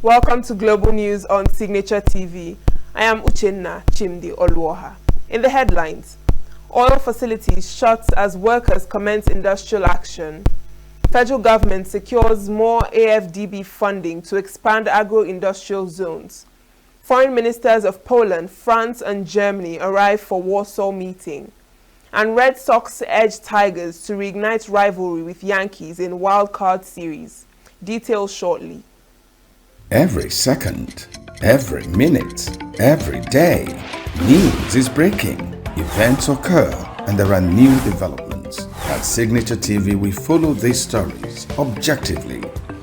Welcome to Global News on Signature TV. I am Uchenna Chimdi Oluoha. In the headlines, oil facilities shut as workers commence industrial action. Federal government secures more AFDB funding to expand agro-industrial zones. Foreign ministers of Poland, France and Germany arrive for Warsaw meeting. And Red Sox edge Tigers to reignite rivalry with Yankees in Wild Card Series. Details shortly. Every second, every minute, every day, news is breaking. Events occur and there are new developments. At Signature TV, we follow these stories objectively,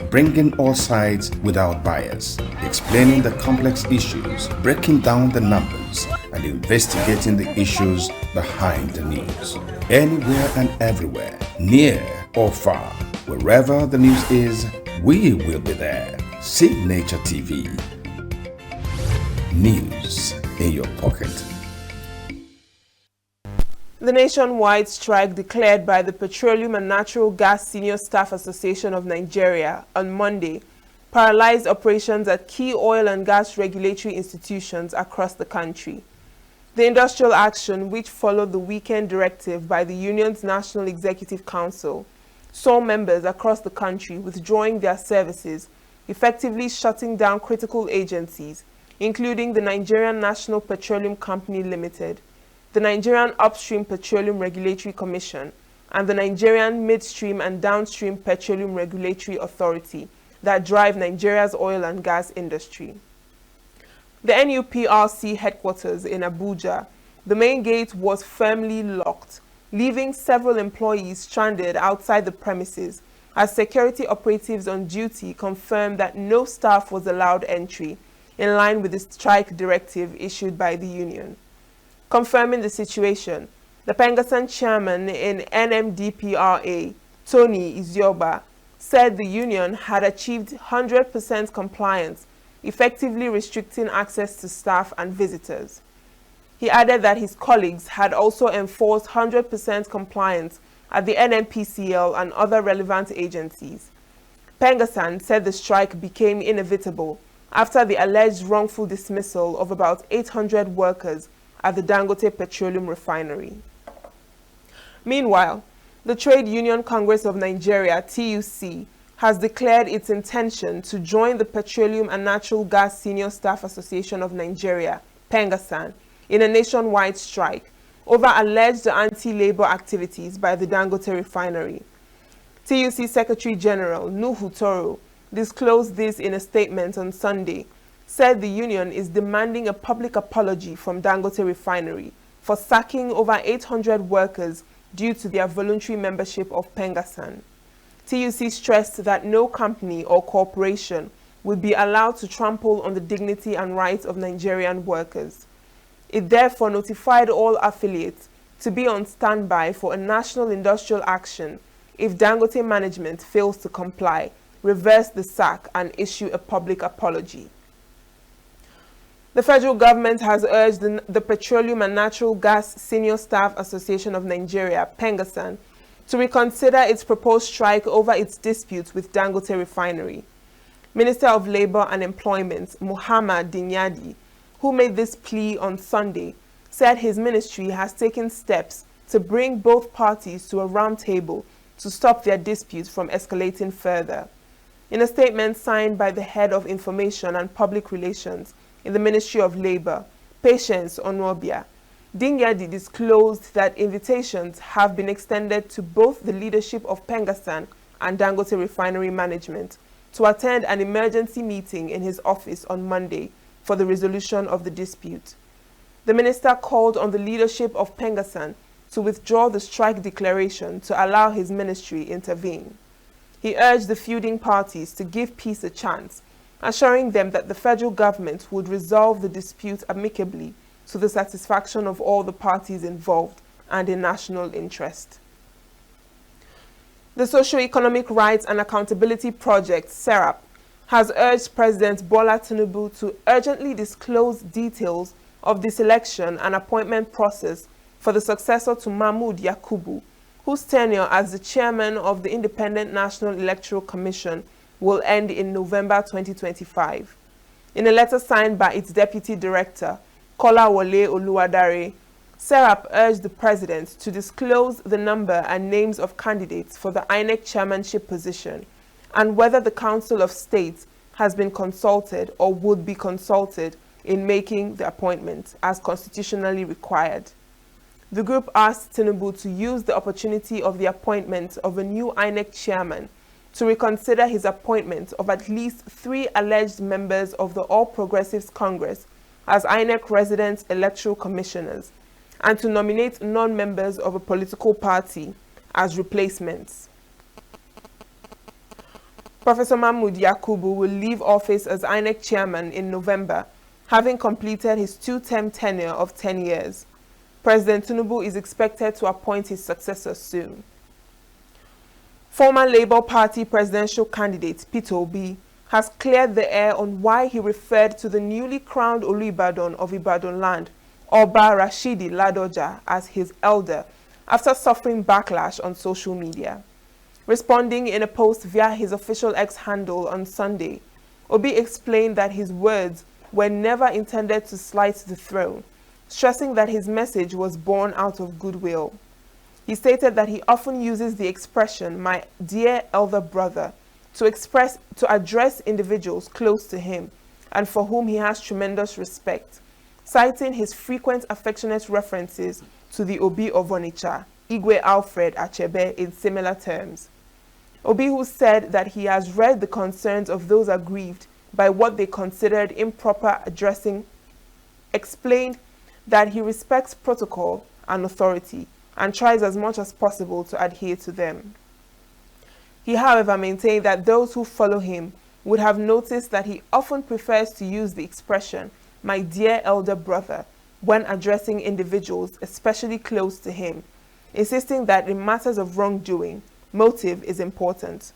bringing all sides without bias, explaining the complex issues, breaking down the numbers, and investigating the issues behind the news. Anywhere and everywhere, near or far, wherever the news is, we will be there. Signature TV. News in your pocket. The nationwide strike declared by the Petroleum and Natural Gas Senior Staff Association of Nigeria on Monday paralyzed operations at key oil and gas regulatory institutions across the country. The industrial action, which followed the weekend directive by the union's National Executive Council, saw members across the country withdrawing their services, effectively shutting down critical agencies, including the Nigerian National Petroleum Company Limited, the Nigerian Upstream Petroleum Regulatory Commission, and the Nigerian Midstream and Downstream Petroleum Regulatory Authority that drive Nigeria's oil and gas industry. The NUPRC headquarters in Abuja, the main gate was firmly locked, leaving several employees stranded outside the premises as security operatives on duty confirmed that no staff was allowed entry, in line with the strike directive issued by the union. Confirming the situation, the Pengasan chairman in NMDPRA, Tony Izioba, said the union had achieved 100% compliance, effectively restricting access to staff and visitors. He added that his colleagues had also enforced 100% compliance at the NNPCL and other relevant agencies. Pengasan said the strike became inevitable after the alleged wrongful dismissal of about 800 workers at the Dangote Petroleum Refinery. Meanwhile, the Trade Union Congress of Nigeria, TUC, has declared its intention to join the Petroleum and Natural Gas Senior Staff Association of Nigeria, Pengasan, in a nationwide strike over alleged anti-labor activities by the Dangote Refinery. TUC Secretary General Nuhu Toro disclosed this in a statement on Sunday, said the union is demanding a public apology from Dangote Refinery for sacking over 800 workers due to their voluntary membership of Pengasan. TUC stressed that no company or corporation would be allowed to trample on the dignity and rights of Nigerian workers. It therefore notified all affiliates to be on standby for a national industrial action if Dangote management fails to comply, reverse the sack, and issue a public apology. The federal government has urged the Petroleum and Natural Gas Senior Staff Association of Nigeria, Pengasan, to reconsider its proposed strike over its dispute with Dangote Refinery. Minister of Labor and Employment, Muhammad Dinyadi, who made this plea on Sunday, said his ministry has taken steps to bring both parties to a round table to stop their dispute from escalating further. In a statement signed by the head of Information and Public Relations in the Ministry of Labor, Patience Onwabia, Dinyadi disclosed that invitations have been extended to both the leadership of Pengasan and Dangote Refinery management to attend an emergency meeting in his office on Monday for the resolution of the dispute. The minister called on the leadership of Pengasan to withdraw the strike declaration to allow his ministry intervene. He urged the feuding parties to give peace a chance, assuring them that the federal government would resolve the dispute amicably to the satisfaction of all the parties involved and in national interest. The Socio-Economic Rights and Accountability Project, SERAP, has urged President Bola Tinubu to urgently disclose details of the selection and appointment process for the successor to Mahmood Yakubu, whose tenure as the chairman of the Independent National Electoral Commission will end in November 2025. In a letter signed by its Deputy Director, Kolawole Oluwadare, Serap urged the President to disclose the number and names of candidates for the INEC chairmanship position and whether the Council of State has been consulted or would be consulted in making the appointment as constitutionally required. The group asked Tinubu to use the opportunity of the appointment of a new INEC chairman to reconsider his appointment of at least 3 alleged members of the All Progressives Congress as INEC resident electoral commissioners, and to nominate non-members of a political party as replacements. Professor Mahmood Yakubu will leave office as INEC chairman in November, having completed his 2-term tenure of 10 years. President Tinubu is expected to appoint his successor soon. Former Labour Party presidential candidate Peter Obi has cleared the air on why he referred to the newly crowned Olubadan of Ibadan land, Oba Rashidi Ladoja, as his elder after suffering backlash on social media. Responding in a post via his official X handle on Sunday, Obi explained that his words were never intended to slight the throne, stressing that his message was born out of goodwill. He stated that he often uses the expression, "my dear elder brother," to address individuals close to him and for whom he has tremendous respect, citing his frequent affectionate references to the Obi of Onitsha, Igwe Alfred Achebe, in similar terms. Obi, who said that he has read the concerns of those aggrieved by what they considered improper addressing, explained that he respects protocol and authority and tries as much as possible to adhere to them. He, however, maintained that those who follow him would have noticed that he often prefers to use the expression, "my dear elder brother," when addressing individuals especially close to him, insisting that in matters of wrongdoing, motive is important.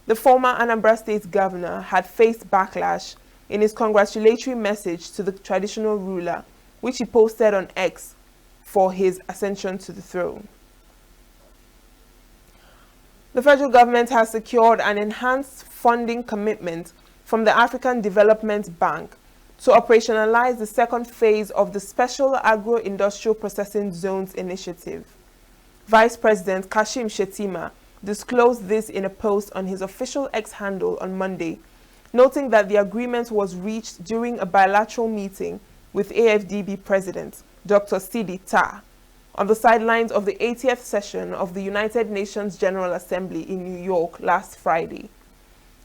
The former Anambra State governor had faced backlash in his congratulatory message to the traditional ruler, which he posted on X for his ascension to the throne. The federal government has secured an enhanced funding commitment from the African Development Bank to operationalize the second phase of the Special Agro-Industrial Processing Zones Initiative. Vice President Kashim Shettima disclosed this in a post on his official X handle on Monday, noting that the agreement was reached during a bilateral meeting with AFDB President Dr. Sidi Ta on the sidelines of the 80th session of the United Nations General Assembly in New York last Friday.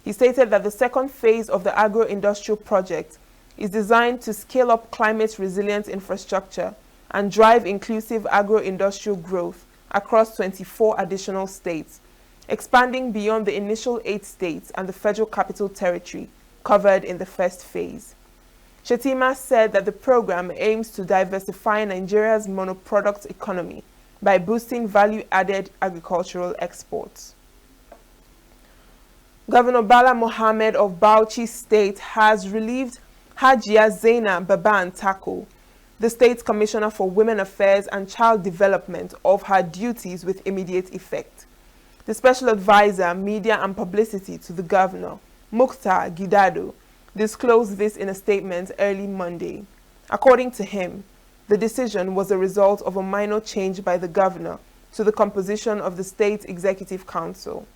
He stated that the second phase of the agro-industrial project is designed to scale up climate-resilient infrastructure and drive inclusive agro-industrial growth across 24 additional states, expanding beyond the initial 8 states and the Federal Capital Territory covered in the first phase. Shettima said that the program aims to diversify Nigeria's monoproduct economy by boosting value-added agricultural exports. Governor Bala Mohammed of Bauchi State has relieved Hajia Zaina Baban Tako, the state's Commissioner for Women Affairs and Child Development, of her duties with immediate effect. The Special Advisor, Media and Publicity to the Governor, Mukhtar Gidado, disclosed this in a statement early Monday. According to him, the decision was a result of a minor change by the governor to the composition of the State Executive Council.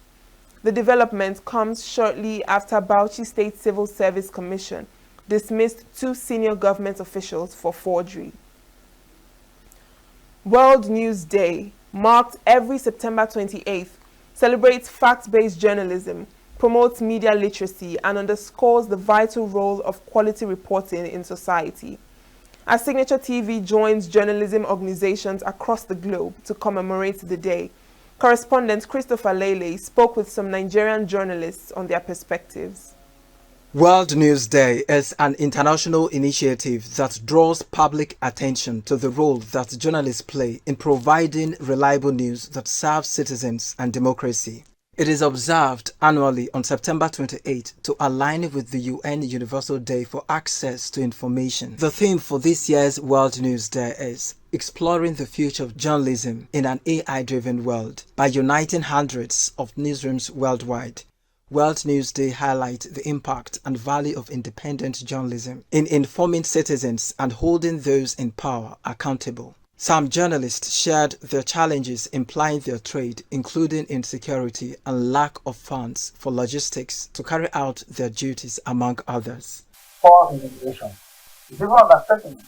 The development comes shortly after Bauchi State Civil Service Commission dismissed 2 senior government officials for forgery. World News Day, marked every September 28th, celebrates fact-based journalism, promotes media literacy, and underscores the vital role of quality reporting in society. As Signature TV joins journalism organizations across the globe to commemorate the day, correspondent Christopher Lele spoke with some Nigerian journalists on their perspectives. World News Day is an international initiative that draws public attention to the role that journalists play in providing reliable news that serves citizens and democracy. It is observed annually on September 28 to align with the UN Universal Day for Access to Information. The theme for this year's World News Day is Exploring the Future of Journalism in an AI-Driven World by uniting hundreds of newsrooms worldwide. World News Day highlight the impact and value of independent journalism in informing citizens and holding those in power accountable. Some journalists shared their challenges in plying their trade, including insecurity and lack of funds for logistics to carry out their duties, among others. For immigration, it's even understatement,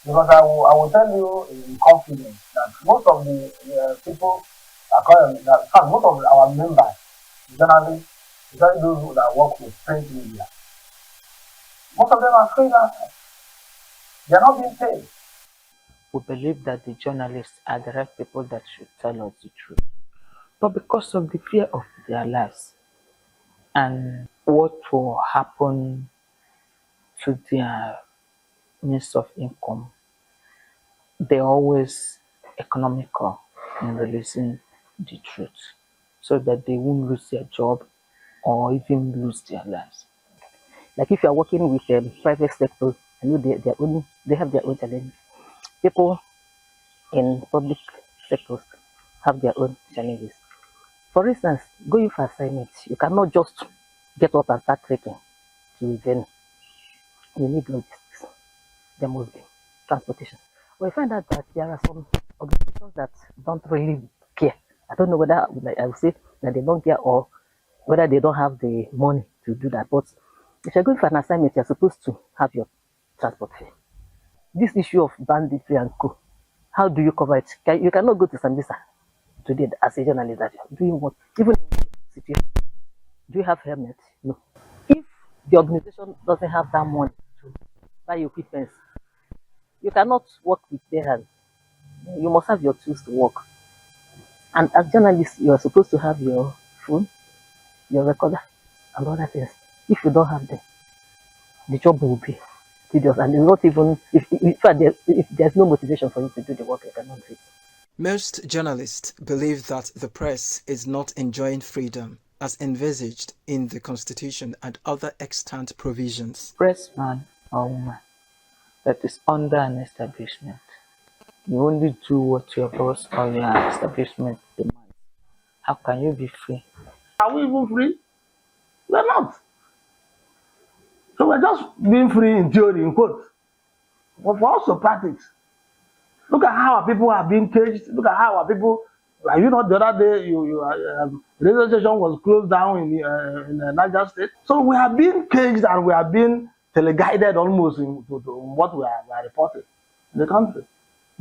because I will tell you in confidence that most of the people most of our members, journalists, especially those that work with print media, most of them are freelancers. They are not being paid. We believe that the journalists are the right people that should tell us the truth. But because of the fear of their lives and what will happen to their means of income, they're always economical in releasing the truth so that they won't lose their job or even lose their lives. Like if you are working with private sector, I know they have their own challenges. People in public sectors have their own challenges. For instance, going for assignments, you cannot just get up and start trekking to a venue. You need logistics. There must be transportation. We find out that there are some organizations that don't really care. I don't know whether I would say that they don't care or whether they don't have the money to do that. But if you're going for an assignment, you're supposed to have your transport fare. This issue of banditry and co, how do you cover it? You cannot go to Sambisa today as a journalist that you're doing what? Even in situation, do you have helmets? No. If the organization doesn't have that money to buy equipment, you cannot work with their hands. You must have your tools to work. And as journalists, you are supposed to have your phone, your recorder, and other things. If you don't have them, the job will be tedious, and not even if there's no motivation for you to do the work, you cannot do it. Most journalists believe that the press is not enjoying freedom as envisaged in the Constitution and other extant provisions. Pressman or woman that is under an establishment, you only do what your boss or your establishment demands. How can you be free? Are we even free? We're not. So we're just being free in theory, in quotes. But for also practice. Look at how our people are being caged. Look at how our people. You know, the other day, radio station was closed down in Niger State. So we are being caged and we are being teleguided almost to what we are reporting in the country.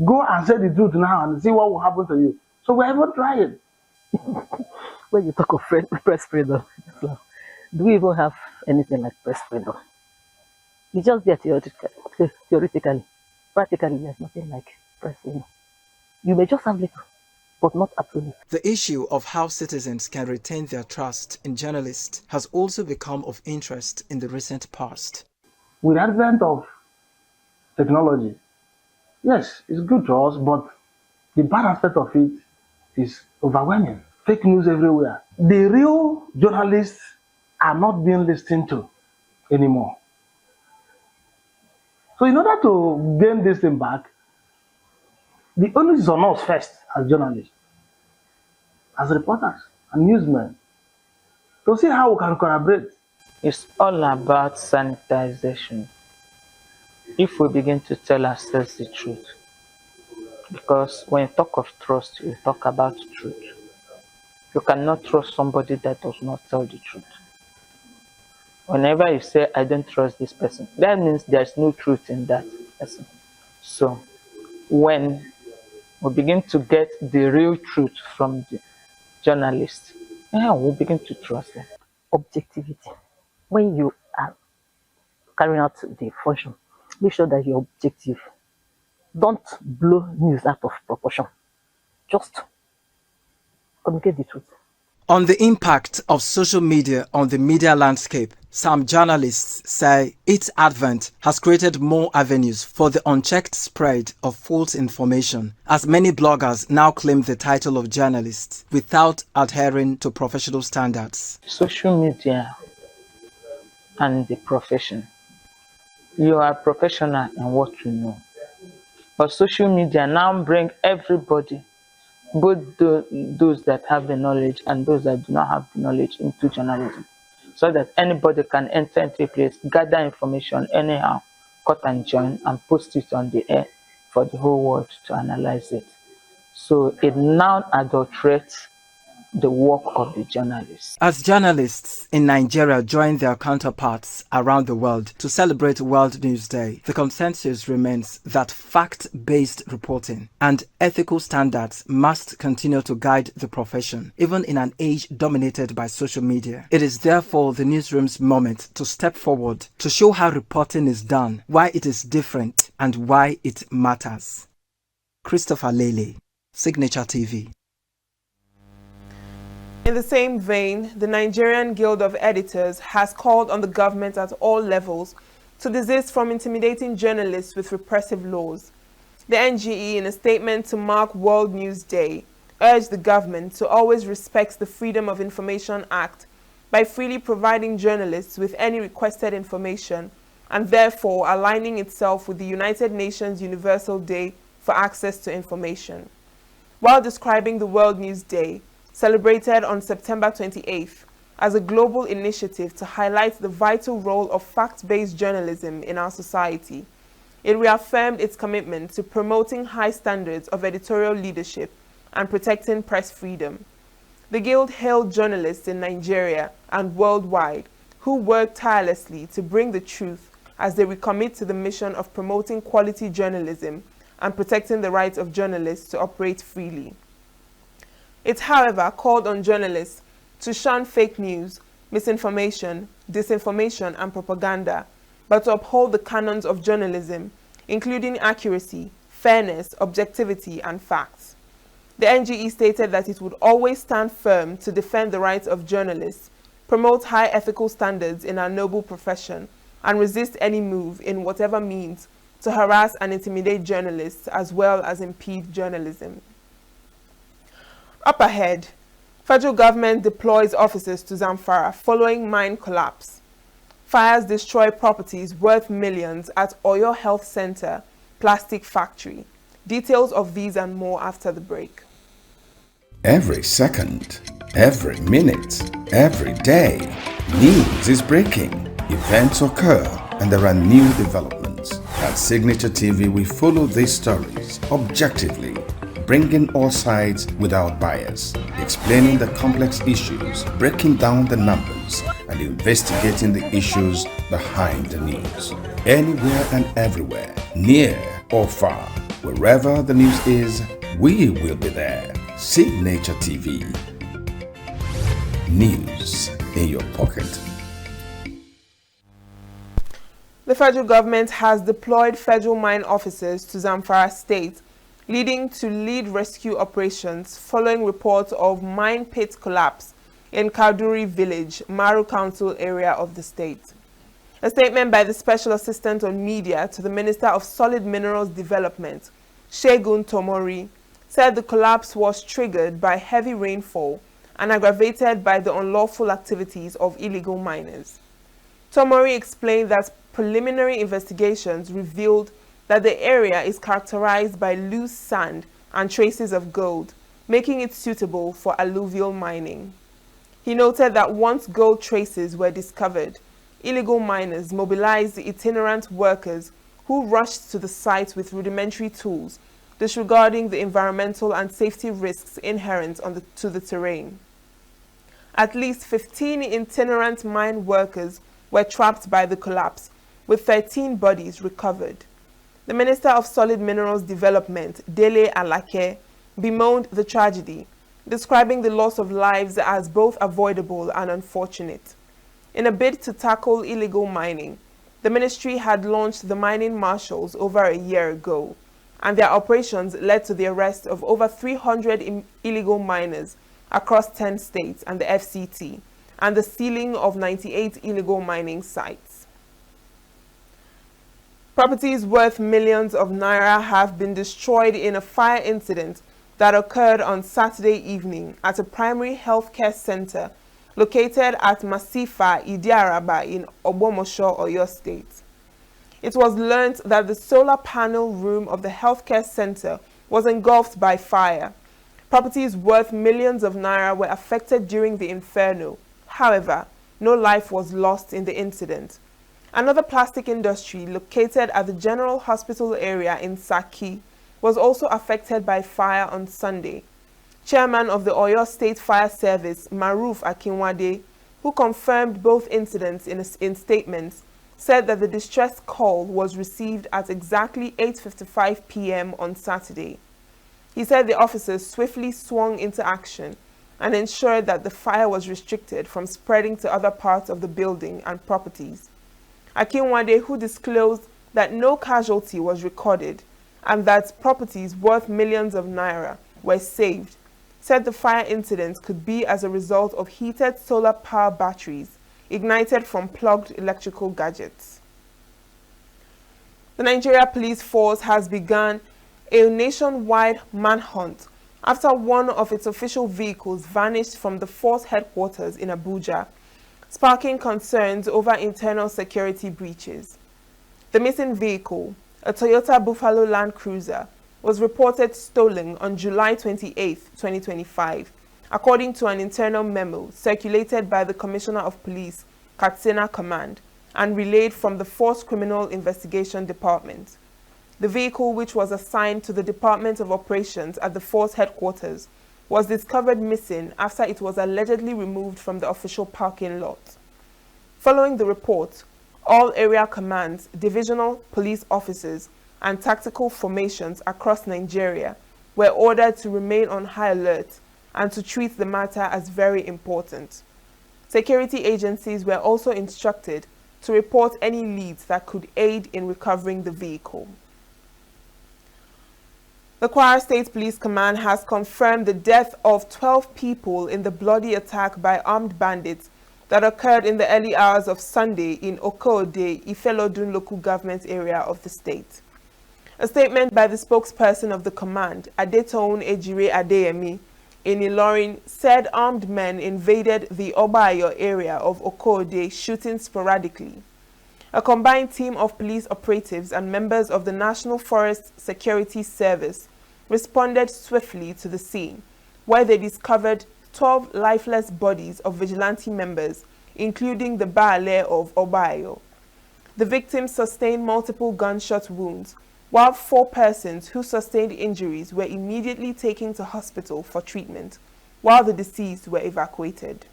Go and say the truth now and see what will happen to you. So we're even trying. When you talk of press freedom, do we even have anything like press freedom? It's just there theoretically. Practically, there's nothing like press freedom. You may just have little, but not absolute. The issue of how citizens can retain their trust in journalists has also become of interest in the recent past. With the advent of technology, yes, it's good to us, but the bad aspect of it is overwhelming. Fake news everywhere. The real journalists are not being listened to anymore. So in order to gain this thing back, the onus is on us first as journalists, as reporters and newsmen, to see how we can collaborate. It's all about sanitization. If we begin to tell ourselves the truth, because when you talk of trust, you talk about truth. You cannot trust somebody that does not tell the truth. Whenever you say, I don't trust this person, that means there's no truth in that person. So when we begin to get the real truth from the journalists, we'll begin to trust them. Objectivity. When you are carrying out the function, make sure that you're objective. Don't blow news out of proportion. Just communicate the truth. On the impact of social media on the media landscape, some journalists say its advent has created more avenues for the unchecked spread of false information, as many bloggers now claim the title of journalists without adhering to professional standards. Social media and the profession. You are a professional in what you know. But social media now bring everybody both those that have the knowledge and those that do not have the knowledge into journalism, so that anybody can enter into a place, gather information anyhow, cut and join, and post it on the air for the whole world to analyze it. So it now adulterates the work of the journalists. As journalists in Nigeria join their counterparts around the world to celebrate World News Day, the consensus remains that fact-based reporting and ethical standards must continue to guide the profession, even in an age dominated by social media. It is therefore the newsroom's moment to step forward to show how reporting is done, why it is different, and why it matters. Christopher Lele, Signature TV. In the same vein, the Nigerian Guild of Editors has called on the government at all levels to desist from intimidating journalists with repressive laws. The NGE, in a statement to mark World News Day, urged the government to always respect the Freedom of Information Act by freely providing journalists with any requested information and therefore aligning itself with the United Nations Universal Day for Access to Information. While describing the World News Day, celebrated on September 28th, as a global initiative to highlight the vital role of fact-based journalism in our society, it reaffirmed its commitment to promoting high standards of editorial leadership and protecting press freedom. The Guild hailed journalists in Nigeria and worldwide who work tirelessly to bring the truth as they recommit to the mission of promoting quality journalism and protecting the rights of journalists to operate freely. It, however, called on journalists to shun fake news, misinformation, disinformation, and propaganda, but to uphold the canons of journalism, including accuracy, fairness, objectivity, and facts. The NGE stated that it would always stand firm to defend the rights of journalists, promote high ethical standards in our noble profession, and resist any move, in whatever means, to harass and intimidate journalists as well as impede journalism. Up ahead, federal government deploys officers to Zamfara following mine collapse. Fires destroy properties worth millions at Oyo Health Center plastic factory. Details of these and more after the break. Every second, every minute, every day, news is breaking. Events occur and there are new developments. At Signature TV, we follow these stories objectively, bringing all sides without bias, explaining the complex issues, breaking down the numbers, and investigating the issues behind the news. Anywhere and everywhere, near or far, wherever the news is, we will be there. Signature TV. News in your pocket. The federal government has deployed federal mine officers to Zamfara State, leading to lead rescue operations following reports of mine pit collapse in Kaduri village, Maru Council area of the state. A statement by the Special Assistant on Media to the Minister of Solid Minerals Development, Segun Tomori, said the collapse was triggered by heavy rainfall and aggravated by the unlawful activities of illegal miners. Tomori explained that preliminary investigations revealed that the area is characterized by loose sand and traces of gold, making it suitable for alluvial mining. He noted that once gold traces were discovered, illegal miners mobilized the itinerant workers who rushed to the site with rudimentary tools, disregarding the environmental and safety risks inherent to the terrain. At least 15 itinerant mine workers were trapped by the collapse, with 13 bodies recovered. The Minister of Solid Minerals Development, Dele Alake, bemoaned the tragedy, describing the loss of lives as both avoidable and unfortunate. In a bid to tackle illegal mining, the ministry had launched the mining marshals over a year ago, and their operations led to the arrest of over 300 illegal miners across 10 states and the FCT, and the sealing of 98 illegal mining sites. Properties worth millions of naira have been destroyed in a fire incident that occurred on Saturday evening at a primary healthcare center located at Masifa, Idiaraba in Ogbomosho, Oyo State. It was learnt that the solar panel room of the healthcare center was engulfed by fire. Properties worth millions of naira were affected during the inferno. However, no life was lost in the incident. Another plastic industry located at the General Hospital area in Saki was also affected by fire on Sunday. Chairman of the Oyo State Fire Service, Maruf Akinwade, who confirmed both incidents in statements, said that the distress call was received at exactly 8:55 p.m. on Saturday. He said the officers swiftly swung into action and ensured that the fire was restricted from spreading to other parts of the building and properties. Akinwade, who disclosed that no casualty was recorded and that properties worth millions of naira were saved, said the fire incident could be as a result of heated solar power batteries ignited from plugged electrical gadgets. The Nigeria Police Force has begun a nationwide manhunt after one of its official vehicles vanished from the force headquarters in Abuja, sparking concerns over internal security breaches. The missing vehicle, a Toyota Buffalo Land Cruiser, was reported stolen on July 28, 2025, according to an internal memo circulated by the Commissioner of Police, Katsina Command, and relayed from the Force Criminal Investigation Department. The vehicle, which was assigned to the Department of Operations at the Force headquarters, was discovered missing after it was allegedly removed from the official parking lot. Following the report, all area commands, divisional police officers, and tactical formations across Nigeria were ordered to remain on high alert and to treat the matter as very important. Security agencies were also instructed to report any leads that could aid in recovering the vehicle. The Kwara State Police Command has confirmed the death of 12 people in the bloody attack by armed bandits that occurred in the early hours of Sunday in Okode, Ifelodun local government area of the state. A statement by the spokesperson of the command, Adetoun Ejire Adeyemi, in Ilorin, said armed men invaded the Obayo area of Okode, shooting sporadically. A combined team of police operatives and members of the National Forest Security Service responded swiftly to the scene, where they discovered 12 lifeless bodies of vigilante members, including the Baale of Obayo. The victims sustained multiple gunshot wounds, while 4 persons who sustained injuries were immediately taken to hospital for treatment, while the deceased were evacuated.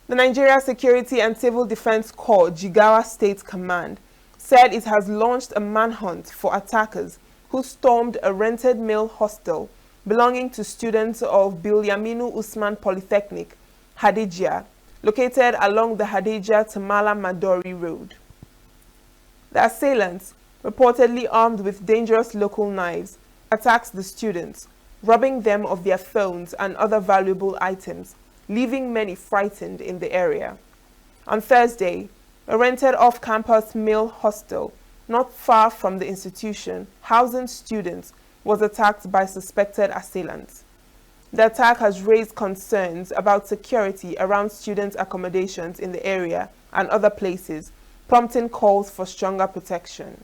The Nigeria Security and Civil Defense Corps Jigawa State Command said it has launched a manhunt for attackers who stormed a rented male hostel belonging to students of Bilyaminu Usman Polytechnic, Hadejia, located along the Hadejia-Tamala Madori Road. The assailants, reportedly armed with dangerous local knives, attacked the students, robbing them of their phones and other valuable items, leaving many frightened in the area. On Thursday, a rented off-campus male hostel, not far from the institution, housing students, was attacked by suspected assailants. The attack has raised concerns about security around student accommodations in the area and other places, prompting calls for stronger protection.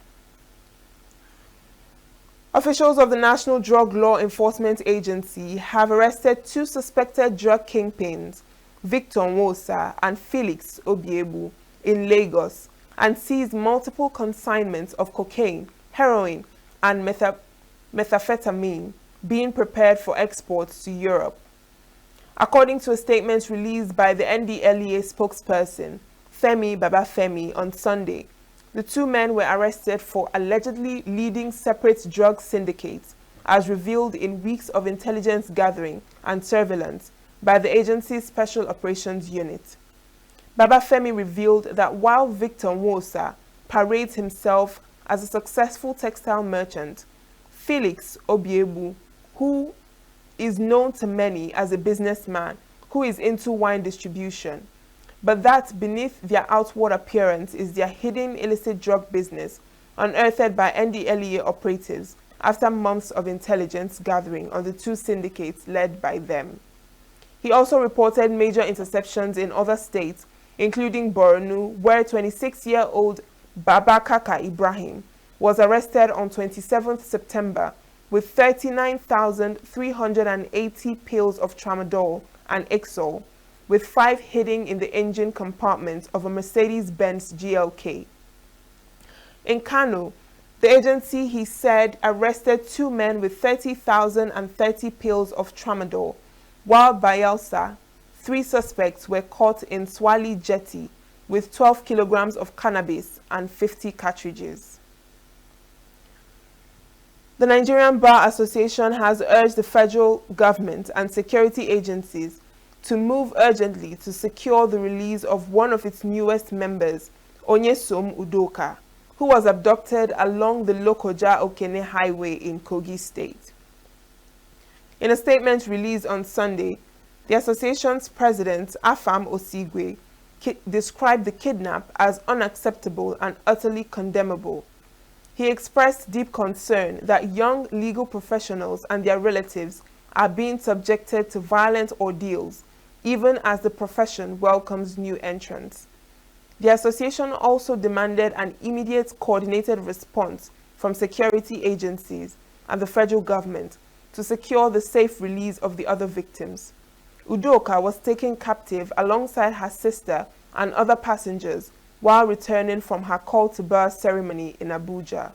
Officials of the National Drug Law Enforcement Agency have arrested 2 suspected drug kingpins, Victor Nwosa and Felix Obiebu, in Lagos, and seized multiple consignments of cocaine, heroin, and methamphetamine being prepared for exports to Europe. According to a statement released by the NDLEA spokesperson, Femi Babafemi, on Sunday, the 2 men were arrested for allegedly leading separate drug syndicates, as revealed in weeks of intelligence gathering and surveillance by the agency's Special Operations Unit. Babafemi revealed that while Victor Nwosa parades himself as a successful textile merchant, Felix Obiebu, who is known to many as a businessman who is into wine distribution, but that beneath their outward appearance is their hidden illicit drug business, unearthed by NDLEA operatives after months of intelligence gathering on the 2 syndicates led by them. He also reported major interceptions in other states, including Borno, where 26-year-old Baba Kaka Ibrahim was arrested on 27 September with 39,380 pills of tramadol and Ixol, with 5 hidden in the engine compartment of a Mercedes-Benz GLK. In Kano, the agency, he said, arrested 2 men with 30,030 pills of tramadol, while Bayelsa, 3 suspects were caught in Swali Jetty with 12 kilograms of cannabis and 50 cartridges. The Nigerian Bar Association has urged the federal government and security agencies to move urgently to secure the release of one of its newest members, Onyesom Udoka, who was abducted along the Lokoja-Okene Highway in Kogi State. In a statement released on Sunday, the association's president, Afam Osigwe, described the kidnap as unacceptable and utterly condemnable. He expressed deep concern that young legal professionals and their relatives are being subjected to violent ordeals, even as the profession welcomes new entrants. The association also demanded an immediate coordinated response from security agencies and the federal government to secure the safe release of the other victims. Udoka was taken captive alongside her sister and other passengers while returning from her call to bar ceremony in Abuja.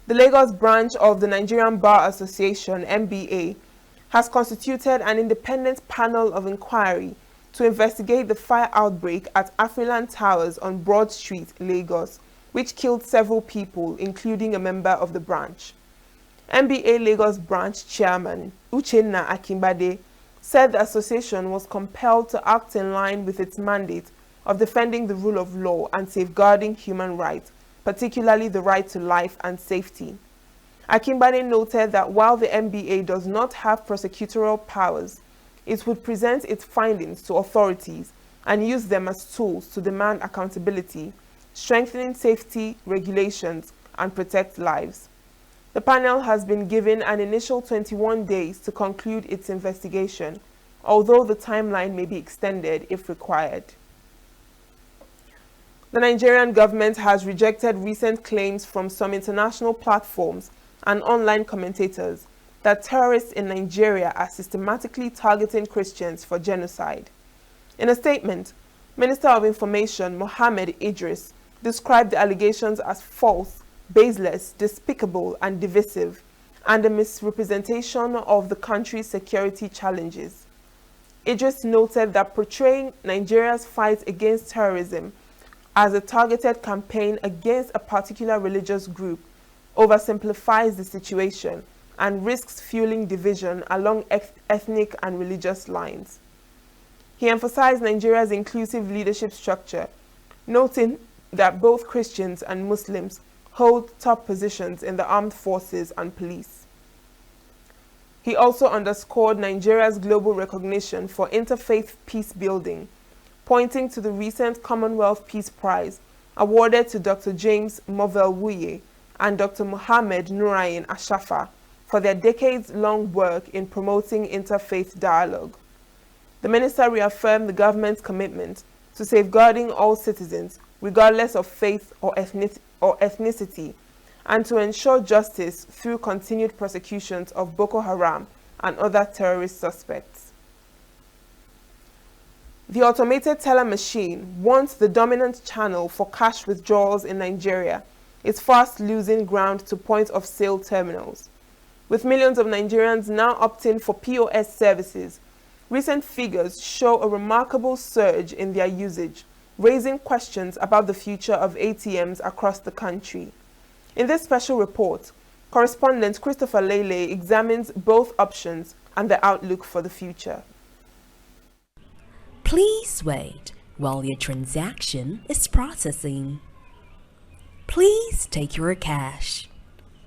The Lagos branch of the Nigerian Bar Association, NBA, has constituted an independent panel of inquiry to investigate the fire outbreak at Afriland Towers on Broad Street, Lagos, which killed several people, including a member of the branch. NBA Lagos branch chairman, Uchenna Akimbade, said the association was compelled to act in line with its mandate of defending the rule of law and safeguarding human rights, particularly the right to life and safety. Akimbade noted that while the NBA does not have prosecutorial powers, it would present its findings to authorities and use them as tools to demand accountability, strengthening safety regulations, and protect lives. The panel has been given an initial 21 days to conclude its investigation, although the timeline may be extended if required. The Nigerian government has rejected recent claims from some international platforms and online commentators that terrorists in Nigeria are systematically targeting Christians for genocide. In a statement, Minister of Information Mohammed Idris described the allegations as false, baseless, despicable, and divisive, and a misrepresentation of the country's security challenges. Idris noted that portraying Nigeria's fight against terrorism as a targeted campaign against a particular religious group oversimplifies the situation and risks fueling division along ethnic and religious lines. He emphasized Nigeria's inclusive leadership structure, noting that both Christians and Muslims hold top positions in the armed forces and police. He also underscored Nigeria's global recognition for interfaith peace building, pointing to the recent Commonwealth Peace Prize awarded to Dr. James Movell-Wuye and Dr. Mohammed Nurain Ashafa for their decades-long work in promoting interfaith dialogue. The minister reaffirmed the government's commitment to safeguarding all citizens, regardless of faith or ethnicity, and to ensure justice through continued prosecutions of Boko Haram and other terrorist suspects. The automated teller machine, once the dominant channel for cash withdrawals in Nigeria, is fast losing ground to point-of-sale terminals. With millions of Nigerians now opting for POS services, recent figures show a remarkable surge in their usage, raising questions about the future of ATMs across the country. In this special report, correspondent Christopher Lele examines both options and the outlook for the future. Please wait while your transaction is processing. Please take your cash.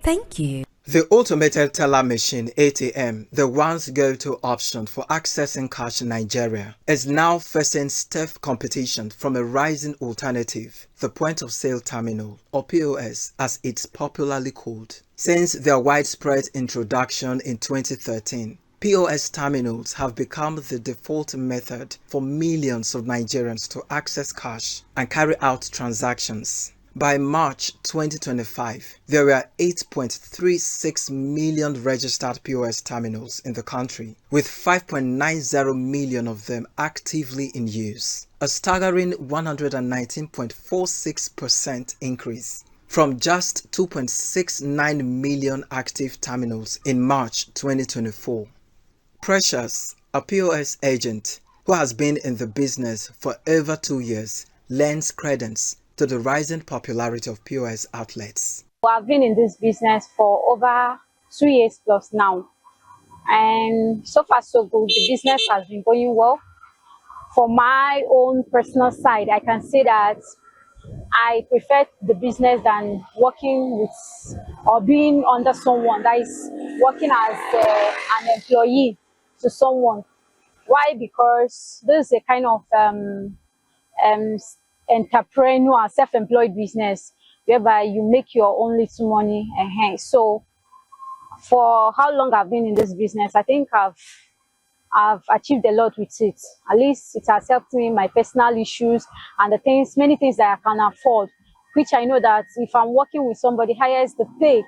Thank you. The automated teller machine ATM, the once go-to option for accessing cash in Nigeria, is now facing stiff competition from a rising alternative, the point-of-sale terminal, or POS as it's popularly called. Since their widespread introduction in 2013, POS terminals have become the default method for millions of Nigerians to access cash and carry out transactions. By March 2025, there were 8.36 million registered POS terminals in the country, with 5.90 million of them actively in use, a staggering 119.46% increase from just 2.69 million active terminals in March 2024. Precious, a POS agent who has been in the business for over 2 years, lends credence to the rising popularity of POS outlets. I've been in this business for over 2 years plus now, and so far so good. The business has been going well. For my own personal side, I can say that I prefer the business than working with or being under someone that is working as an employee to someone. Why? Because this is a kind of entrepreneur, self-employed business whereby you make your own little money. So for how long I've been in this business, I think I've achieved a lot with it. At least it has helped me in my personal issues and many things that I can afford, which I know that if I'm working with somebody, highest the pay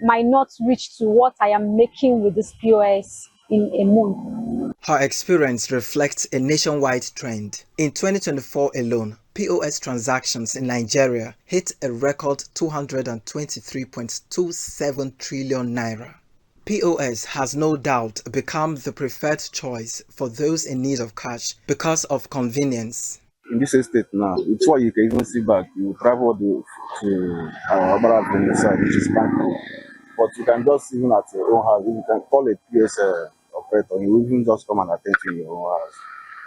might not reach to what I am making with this POS in a month. Her experience reflects a nationwide trend. In 2024 alone, POS transactions in Nigeria hit a record 223.27 trillion naira. POS has no doubt become the preferred choice for those in need of cash because of convenience. In this estate now, it's why you can even see back. You travel to our Genocide, which is bank. But you can just, even at your own house, you can call a PS operator, he will even just come and attend to your own house.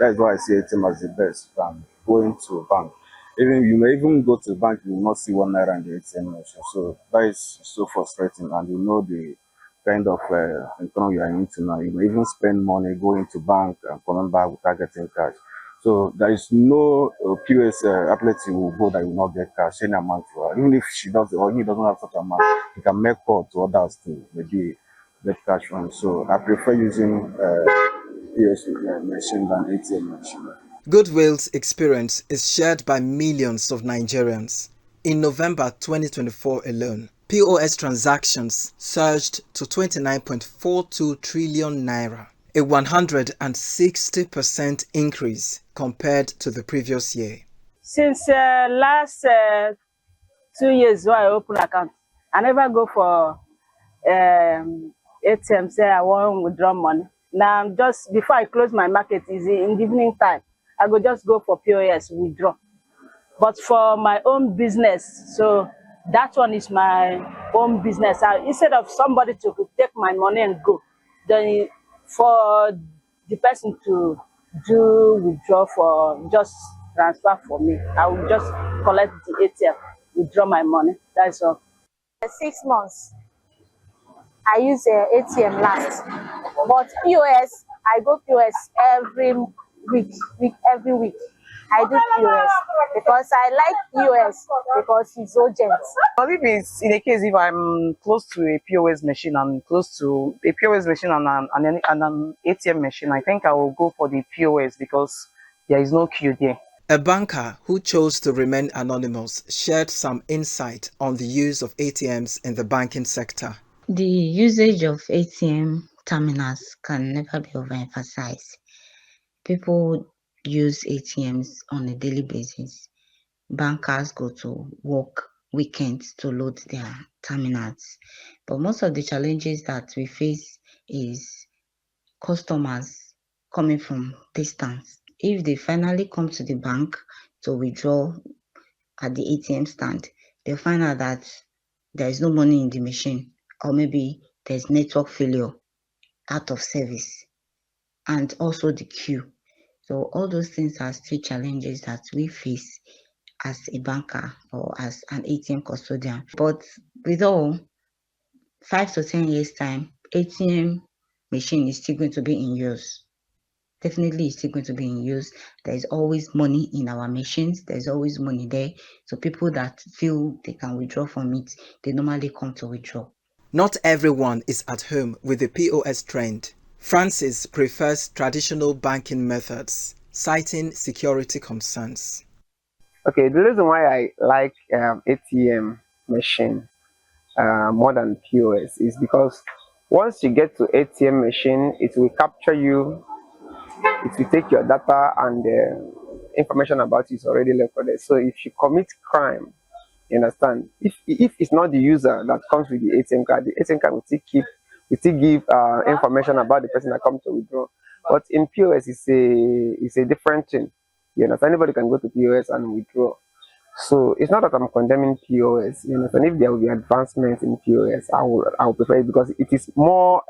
That is why I see ATM as the best than going to a bank. Even you may even go to the bank, you will not see 1 naira in the ATM machine. So that is so frustrating, and you know the kind of income you are into now. You may even spend money going to bank and coming back without getting cash. So there is no POS outlet you will go that you will not get cash, any amount for her. Even if she does or he doesn't have such amount, he can make call to others to maybe get cash from. So I prefer using POS machine than ATM machine. Goodwill's experience is shared by millions of Nigerians. In November 2024 alone, POS transactions surged to 29.42 trillion naira, a 160% increase compared to the previous year. Since last 2 years when I open account, I never go for ATM say I want to withdraw money. Now just before I close my market easy in the evening time, I go just go for POS withdraw. But for my own business, so that one is my own business. Instead of somebody to take my money and go, then for the person to do withdraw for just transfer for me, I will just collect the ATM, withdraw my money. That's all. 6 months, I use ATM last, but POS, I go POS every week. I do POS because I like POS because it's urgent. But if it's in a case if I'm close to a POS machine and close to a POS machine and an ATM machine, I think I will go for the POS because there is no queue there. A banker who chose to remain anonymous shared some insight on the use of ATMs in the banking sector. The usage of ATM terminals can never be overemphasized. People use ATMs on a daily basis. Bankers go to work weekends to load their terminals. But most of the challenges that we face is customers coming from distance. If they finally come to the bank to withdraw at the ATM stand, they'll find out that there is no money in the machine, or maybe there's network failure, out of service, and also the queue. So all those things are still challenges that we face as a banker or as an ATM custodian. But with all, 5 to 10 years time, ATM machine is still going to be in use. Definitely it's still going to be in use. There's always money in our machines. There's always money there. So people that feel they can withdraw from it, they normally come to withdraw. Not everyone is at home with the POS trend. Francis prefers traditional banking methods, citing security concerns. Okay, the reason why I like ATM machine more than POS is because once you get to ATM machine, it will capture you, it will take your data, and information about you is already recorded. So if you commit crime, you understand, if it's not the user that comes with the ATM card, the ATM card will still give information about the person that comes to withdraw. But in POS, it's a different thing. You understand? Anybody can go to POS and withdraw. So it's not that I'm condemning POS. You understand? If there will be advancements in POS, I will prefer it because it is more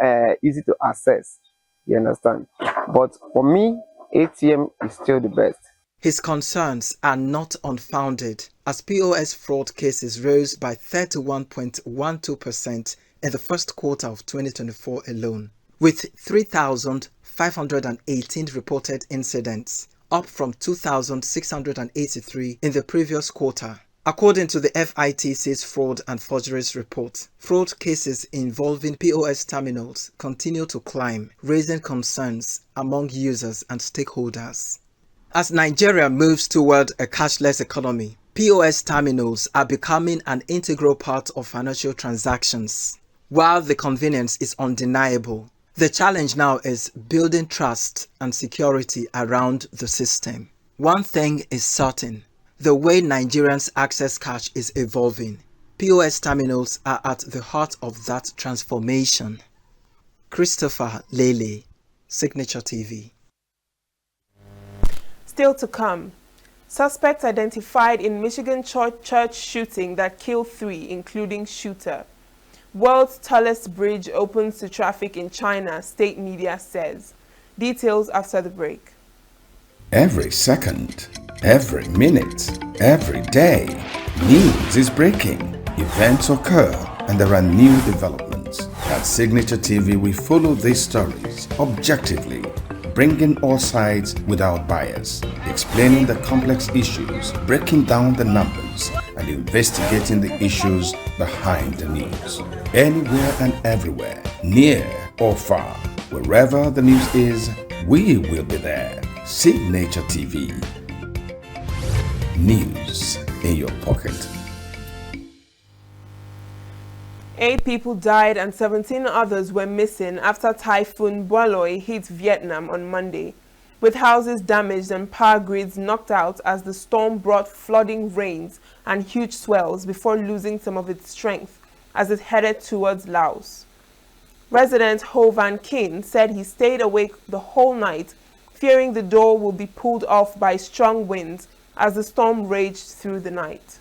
easy to access. You understand? But for me, ATM is still the best. His concerns are not unfounded, as POS fraud cases rose by 31.12% in the first quarter of 2024 alone, with 3,518 reported incidents, up from 2,683 in the previous quarter. According to the FITC's Fraud and Forgeries report, fraud cases involving POS terminals continue to climb, raising concerns among users and stakeholders. As Nigeria moves toward a cashless economy, POS terminals are becoming an integral part of financial transactions. While the convenience is undeniable, the challenge now is building trust and security around the system. One thing is certain: the way Nigerians access cash is evolving. POS terminals are at the heart of that transformation. Christopher Lele, Signature TV. Still to come, suspects identified in Michigan church shooting that killed 3, including shooter. World's tallest bridge opens to traffic in China, state media says. Details after the break. Every second, every minute, every day, news is breaking. Events occur and there are new developments. At Signature TV, we follow these stories objectively, bringing all sides without bias, explaining the complex issues, breaking down the numbers, and investigating the issues behind the news. Anywhere and everywhere, near or far, wherever the news is, we will be there. Signature TV. News in your pocket. 8 people died and 17 others were missing after Typhoon Boiloi hit Vietnam on Monday, with houses damaged and power grids knocked out as the storm brought flooding rains and huge swells before losing some of its strength as it headed towards Laos. Resident Ho Van Kin said he stayed awake the whole night, fearing the door would be pulled off by strong winds as the storm raged through the night.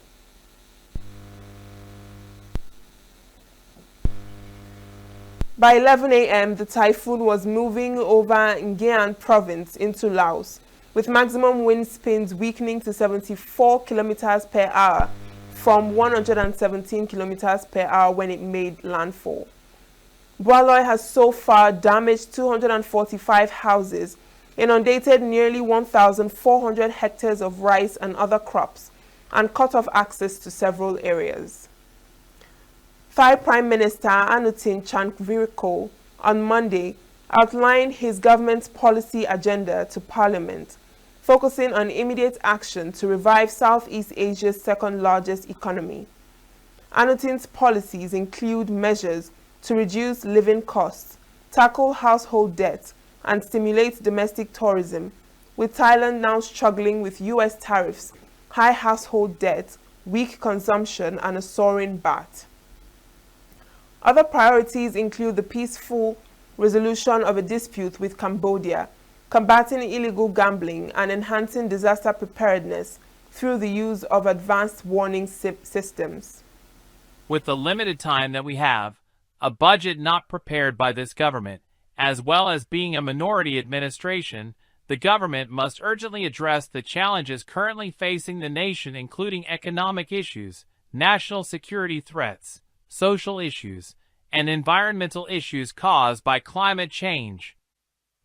By 11 a.m., the typhoon was moving over Ngien province into Laos, with maximum wind speeds weakening to 74 kilometers per hour from 117 kilometers per hour when it made landfall. Boiloi has so far damaged 245 houses, inundated nearly 1,400 hectares of rice and other crops, and cut off access to several areas. Thai Prime Minister Anutin Chanvirakul on Monday outlined his government's policy agenda to Parliament, focusing on immediate action to revive Southeast Asia's second-largest economy. Anutin's policies include measures to reduce living costs, tackle household debt, and stimulate domestic tourism, with Thailand now struggling with U.S. tariffs, high household debt, weak consumption, and a soaring baht. Other priorities include the peaceful resolution of a dispute with Cambodia, combating illegal gambling, and enhancing disaster preparedness through the use of advanced warning systems. With the limited time that we have, a budget not prepared by this government, as well as being a minority administration, the government must urgently address the challenges currently facing the nation, including economic issues, national security threats, social issues, and environmental issues caused by climate change.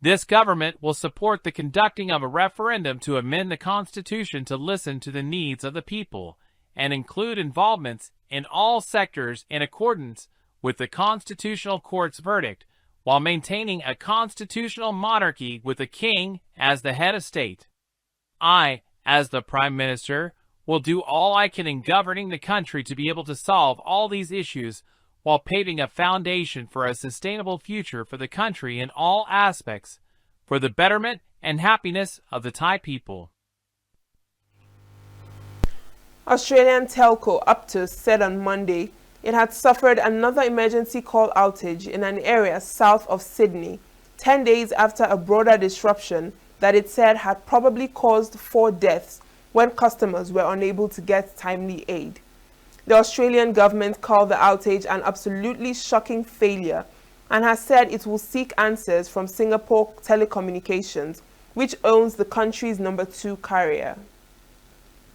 This government will support the conducting of a referendum to amend the Constitution to listen to the needs of the people and include involvements in all sectors in accordance with the Constitutional Court's verdict, while maintaining a constitutional monarchy with the king as the head of state. I, as the Prime Minister, will do all I can in governing the country to be able to solve all these issues while paving a foundation for a sustainable future for the country in all aspects, for the betterment and happiness of the Thai people. Australian telco Optus said on Monday it had suffered another emergency call outage in an area south of Sydney, 10 days after a broader disruption that it said had probably caused 4 deaths when customers were unable to get timely aid. The Australian government called the outage an absolutely shocking failure and has said it will seek answers from Singapore Telecommunications, which owns the country's number 2 carrier.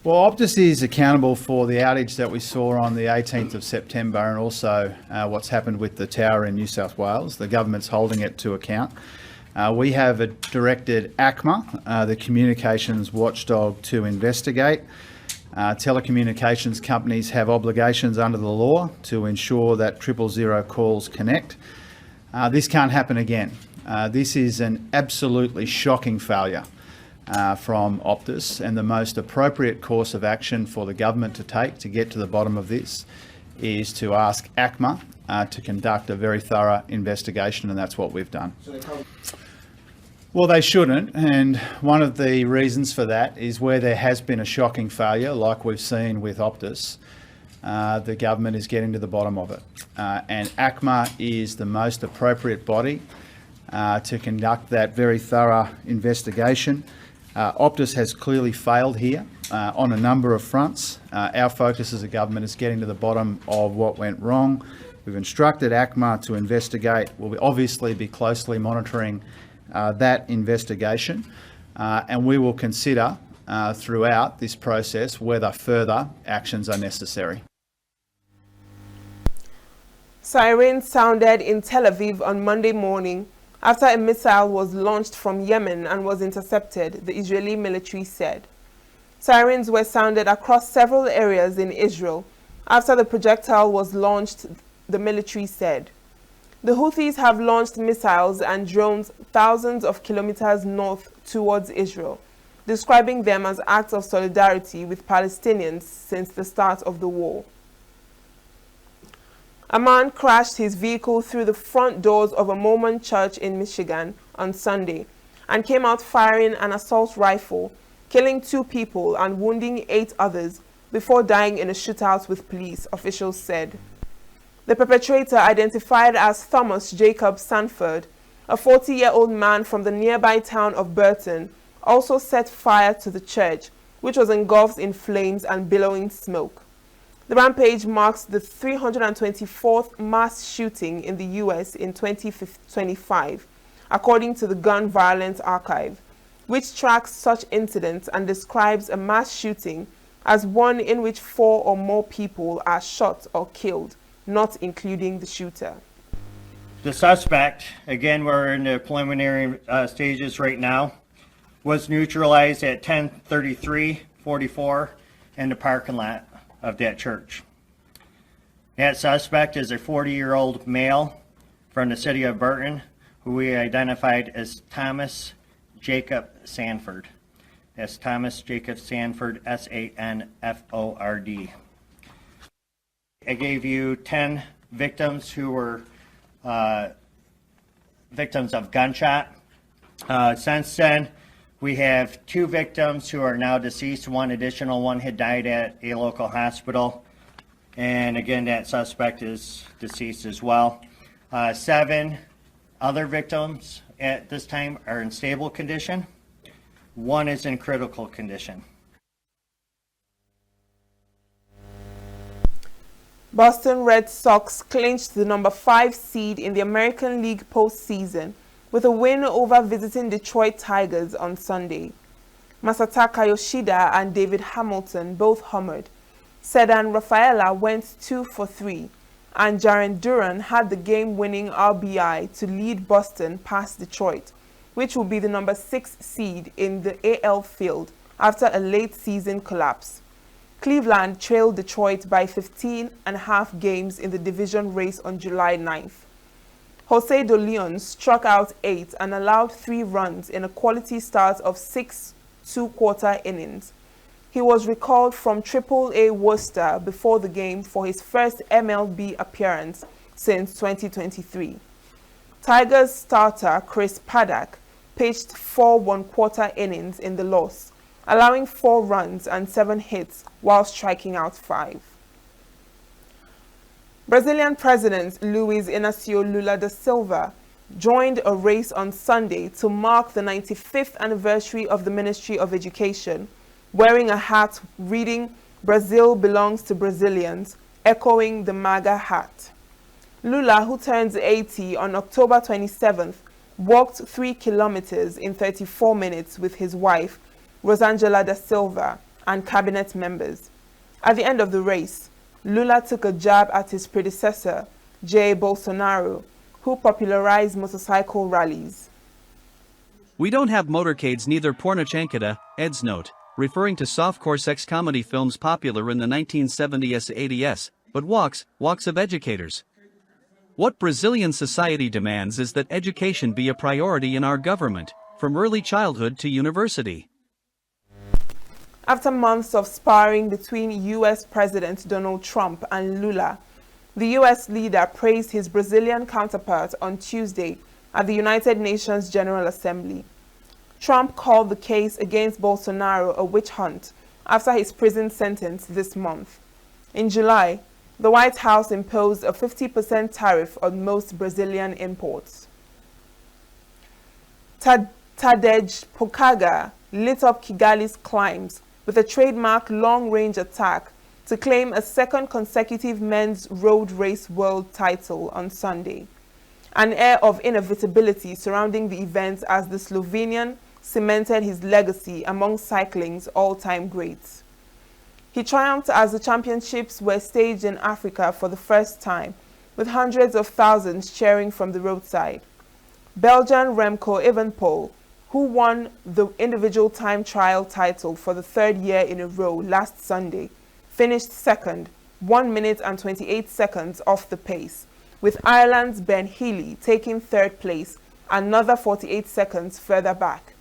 Well, Optus is accountable for the outage that we saw on the 18th of September and also what's happened with the tower in New South Wales. The government's holding it to account. We have directed ACMA, the communications watchdog, to investigate. Telecommunications companies have obligations under the law to ensure that 000 calls connect. This can't happen again. This is an absolutely shocking failure from Optus, and the most appropriate course of action for the government to take to get to the bottom of this is to ask ACMA to conduct a very thorough investigation, and that's what we've done. Well, they shouldn't, and one of the reasons for that is where there has been a shocking failure, like we've seen with Optus, the government is getting to the bottom of it. And ACMA is the most appropriate body to conduct that very thorough investigation. Optus has clearly failed here on a number of fronts. Our focus as a government is getting to the bottom of what went wrong. We've instructed ACMA to investigate. We'll obviously be closely monitoring that investigation, and we will consider throughout this process whether further actions are necessary. Sirens sounded in Tel Aviv on Monday morning after a missile was launched from Yemen and was intercepted, the Israeli military said. Sirens were sounded across several areas in Israel after the projectile was launched, the military said. The Houthis have launched missiles and drones thousands of kilometers north towards Israel, describing them as acts of solidarity with Palestinians since the start of the war. A man crashed his vehicle through the front doors of a Mormon church in Michigan on Sunday and came out firing an assault rifle, killing 2 people and wounding 8 others before dying in a shootout with police, officials said. The perpetrator, identified as Thomas Jacob Sanford, a 40-year-old man from the nearby town of Burton, also set fire to the church, which was engulfed in flames and billowing smoke. The rampage marks the 324th mass shooting in the U.S. in 2025, according to the Gun Violence Archive, which tracks such incidents and describes a mass shooting as one in which 4 or more people are shot or killed, not including the shooter. The suspect, again we're in the preliminary stages right now, was neutralized at 10:33:44 in the parking lot of that church. That suspect is a 40-year-old male from the city of Burton, who we identified as Thomas Jacob Sanford. That's Thomas Jacob Sanford, S-A-N-F-O-R-D. I gave you 10 victims who were victims of gunshot. Since then, we have 2 victims who are now deceased. One had died at a local hospital. And again, that suspect is deceased as well. 7 other victims at this time are in stable condition. 1 is in critical condition. Boston Red Sox clinched the number 5 seed in the American League postseason with a win over visiting Detroit Tigers on Sunday. Masataka Yoshida and David Hamilton both homered. Sedan Rafaela went 2 for 3, and Jaren Duran had the game-winning RBI to lead Boston past Detroit, which will be the number 6 seed in the AL field after a late-season collapse. Cleveland trailed Detroit by 15.5 games in the division race on July 9th. Jose De Leon struck out 8 and allowed 3 runs in a quality start of 6 two-quarter innings. he was recalled from AAA Worcester before the game for his first MLB appearance since 2023. Tigers starter Chris Paddock pitched 4 one-quarter innings in the loss, allowing 4 runs and 7 hits while striking out 5. Brazilian President Luiz Inácio Lula da Silva joined a race on Sunday to mark the 95th anniversary of the Ministry of Education, wearing a hat reading "Brazil belongs to Brazilians," echoing the MAGA hat. Lula, who turns 80 on October 27th, walked 3 kilometers in 34 minutes with his wife, Rosângela da Silva, and cabinet members. At the end of the race, Lula took a jab at his predecessor, Jair Bolsonaro, who popularized motorcycle rallies. We don't have motorcades, neither pornochankada, Ed's note, referring to softcore sex comedy films popular in the 1970s 80s, but walks of educators. What Brazilian society demands is that education be a priority in our government, from early childhood to university. After months of sparring between U.S. President Donald Trump and Lula, the U.S. leader praised his Brazilian counterpart on Tuesday at the United Nations General Assembly. Trump called the case against Bolsonaro a witch hunt after his prison sentence this month. In July, the White House imposed a 50% tariff on most Brazilian imports. Tadej Pogacar lit up Kigali's climbs with a trademark long-range attack to claim a second consecutive men's road race world title on Sunday. An air of inevitability surrounding the event as the Slovenian cemented his legacy among cycling's all-time greats. He triumphed as the championships were staged in Africa for the first time, with hundreds of thousands cheering from the roadside. Belgian Remco Evenepoel, who won the individual time trial title for the 3rd year in a row last Sunday, finished second, 1 minute and 28 seconds off the pace, with Ireland's Ben Healy taking 3rd place, another 48 seconds further back.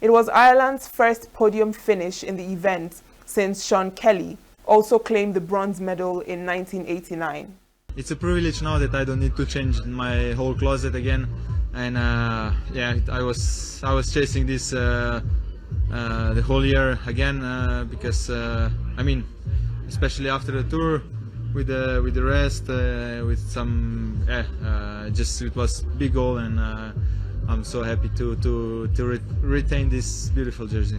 It was Ireland's first podium finish in the event since Sean Kelly also claimed the bronze medal in 1989. It's a privilege now that I don't need to change my whole closet again. And yeah, I was chasing this the whole year again because I mean, especially after the tour with the rest, with some just it was big goal, and I'm so happy to retain this beautiful jersey.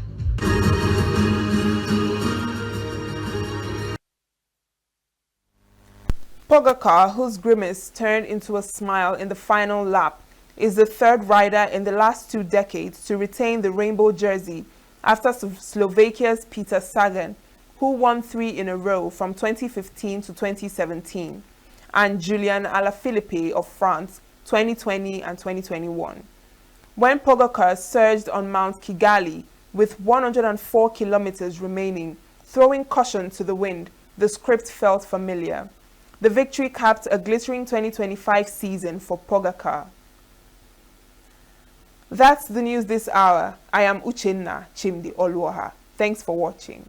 Pogacar, whose grimace turned into a smile in the final lap, is the 3rd rider in the last 2 decades to retain the rainbow jersey after Slovakia's Peter Sagan, who won 3 in a row from 2015 to 2017, and Julian Alaphilippe of France 2020 and 2021. When Pogacar surged on Mount Kigali with 104 kilometers remaining, throwing caution to the wind, the script felt familiar. The victory capped a glittering 2025 season for Pogacar. That's the news this hour. I am Uchenna Chimdi Oluoha. Thanks for watching.